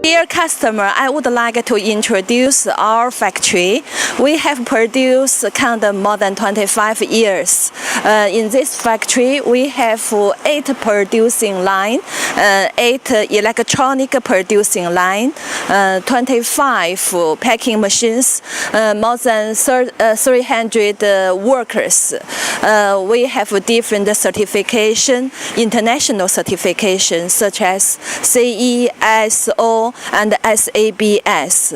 Dear customer, I would like to introduce our factory. We have produced condom more than 25 years. In this factory, we have 8 producing line, 8 electronic producing line, 25 packing machines, more than 300 workers. We have different certification, international certifications such as CE, ISO, and SABS.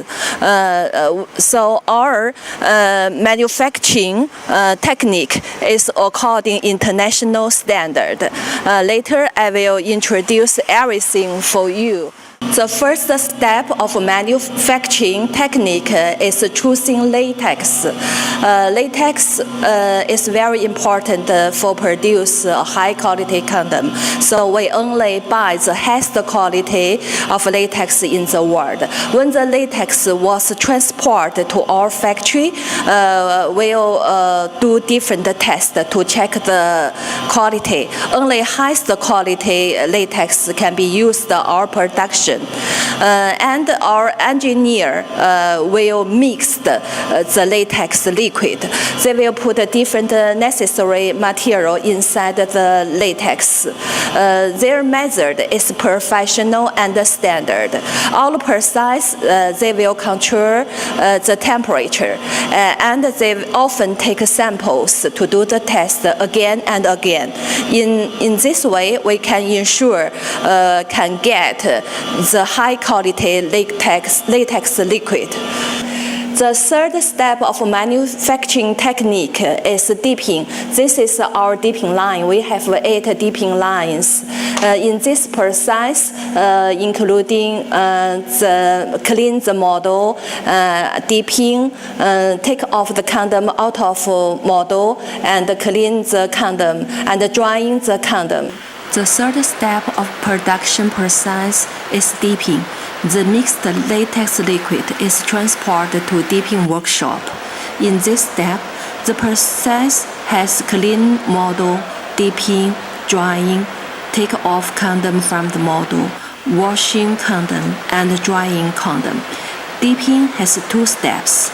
So our manufacturing technique is according international standard. Later, I will introduce everything for you. The first step of manufacturing technique is choosing latex. Latex is very important for produce a high quality condom. So we only buy the highest quality of latex in the world. When the latex was transported to our factory, we'll do different tests to check the quality. Only highest quality latex can be used in our production. And our engineer will mix the latex liquid. They will put a different necessary material inside the latex. Their method is professional and standard. All precise, they will control the temperature, and they often take samples to do the test again and again. In this way, we can ensure can get the high quality latex liquid. The third step of manufacturing technique is dipping. This is our dipping line. We have 8 dipping lines. In this process, including the clean the model, dipping, take off the condom out of model, and clean the condom, and drying the condom. The third step of production process is dipping. The mixed latex liquid is transported to dipping workshop. In this step, the process has clean model, dipping, drying, take off condom from the model, washing condom, and drying condom. Dipping has 2 steps.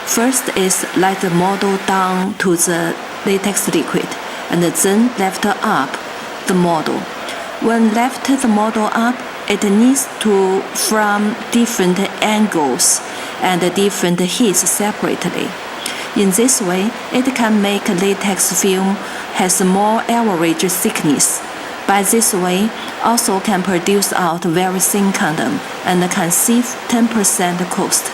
First is let the model down to the latex liquid, and then lift up the model. When lift the model up, it needs to from different angles and different heats separately. In this way, it can make latex film has more average thickness. By this way, also can produce out very thin condom and can save 10% cost.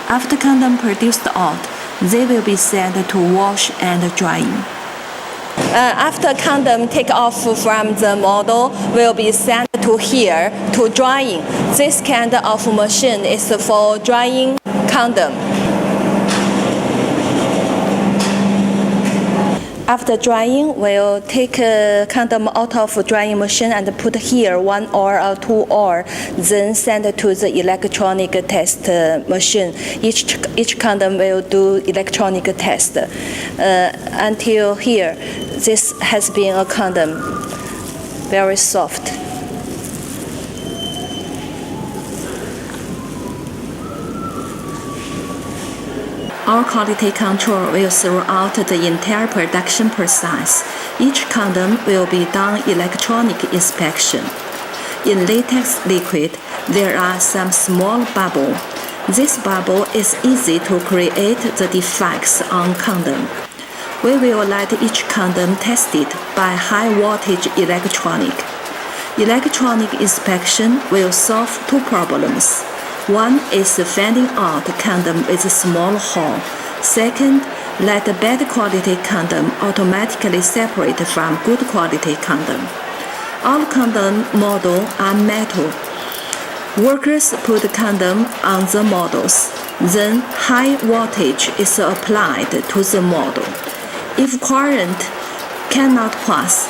After condom produced out, they will be sent to wash and drying. After condom take off from the model, will be sent to here to drying. This kind of machine is for drying condom. After drying, we'll take condom out of drying machine and put here 1 hour or 2 hours, then send it to the electronic test machine. Each condom will do electronic test. Until here, this has been a condom, very soft. Our quality control will throughout the entire production process. Each condom will be done electronic inspection. In latex liquid, there are some small bubbles. This bubble is easy to create the defects on condom. We will let each condom tested by high voltage electronic. Electronic inspection will solve 2 problems. One is finding out condom with a small hole. Second, let bad quality condom automatically separate from good quality condom. All condom models are metal. Workers put condom on the models. Then high voltage is applied to the model. If current cannot pass,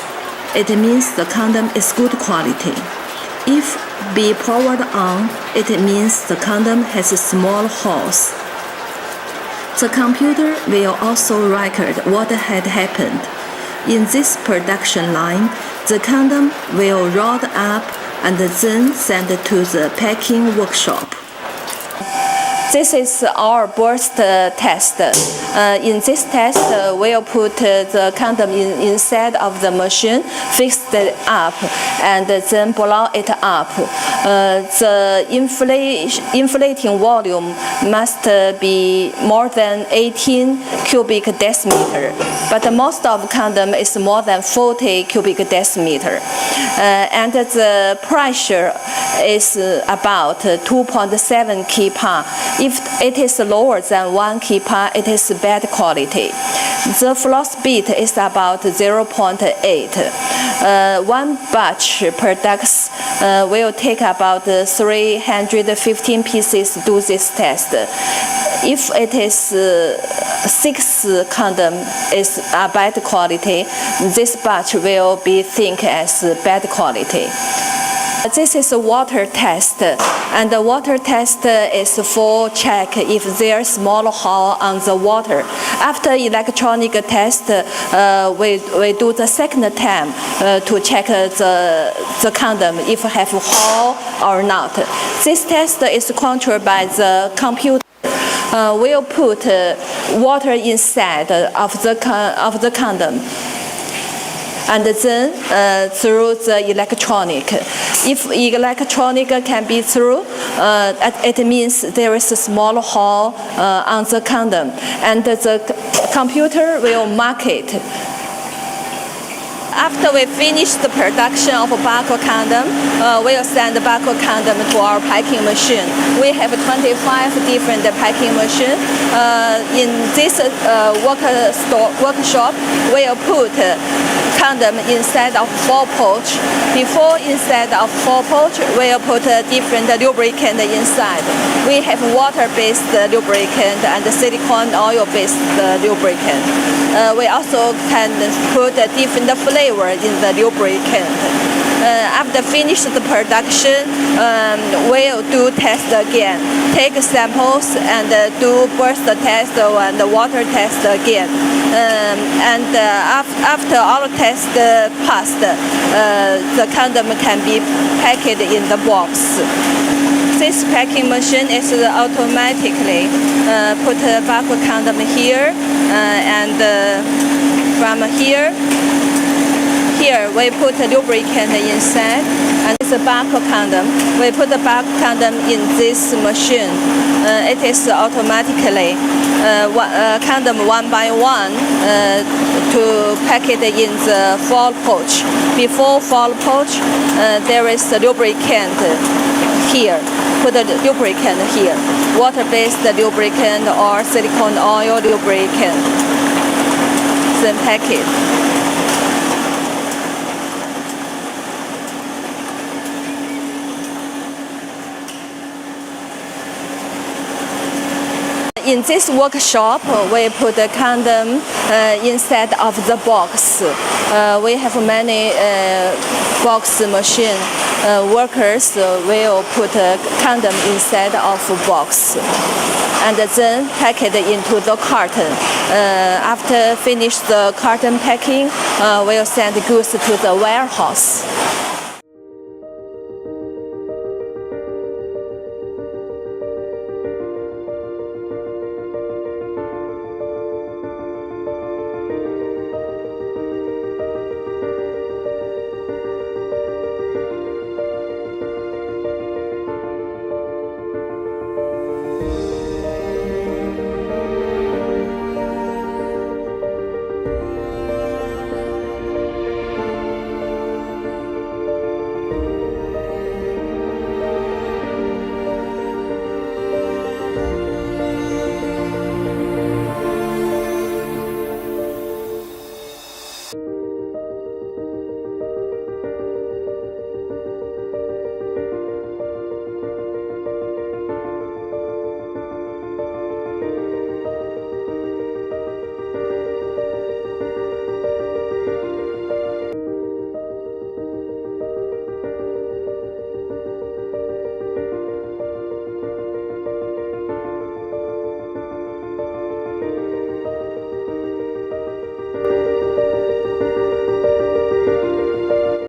it means the condom is good quality. If be powered on, it means the condom has small holes. The computer will also record what had happened. In this production line, the condom will roll up and then sent to the packing workshop. This is our burst test. In this test, we'll put the condom inside of the machine, fix it up, and then blow it up. The inflating volume must be more than 18 cubic decimeter, but most of condom is more than 40 cubic decimeter. And the pressure is about 2.7 kPa. If it is lower than 1 kPa, it is bad quality. The flow speed is about 0.8. One batch products will take about 315 pieces to do this test. If it is 6 condom is a bad quality, this batch will be think as bad quality. This is a water test, and the water test is for check if there's small hole on the water. After electronic test, we do the second time to check the condom if have hole or not. This test is controlled by the computer. We'll put water inside of the condom, and then through the electronic. If electronic can be through, it means there is a small hole on the condom, and the computer will mark it. After we finish the production of Buttercup condom, we'll send the Buttercup condom to our packing machine. We have 25 different packing machines. In this workshop, we'll put condom inside of 4 pouch. Before inside of 4 pouch, we'll put different lubricant inside. We have water-based lubricant and silicone oil-based lubricant. We also can put different flavor in the lubricant. After finish the production, we'll do test again. Take samples and do burst test and water test again. And after all tests passed, the condom can be packed in the box. This packing machine is automatically put a Buttercup condom here, and from here we put a lubricant inside, and it's a Buttercup condom. We put the Buttercup condom in this machine. It is automatically condom one by one to pack it in the 4 pouch. Before 4 pouch, there is a lubricant here. Put the lubricant here, water-based lubricant or silicone oil lubricant. Then pack it. In this workshop, we put the condom inside of the box. We have many box machine. Workers will put a condom inside of a box and then pack it into the carton. After finish the carton packing, we'll send goods to the warehouse.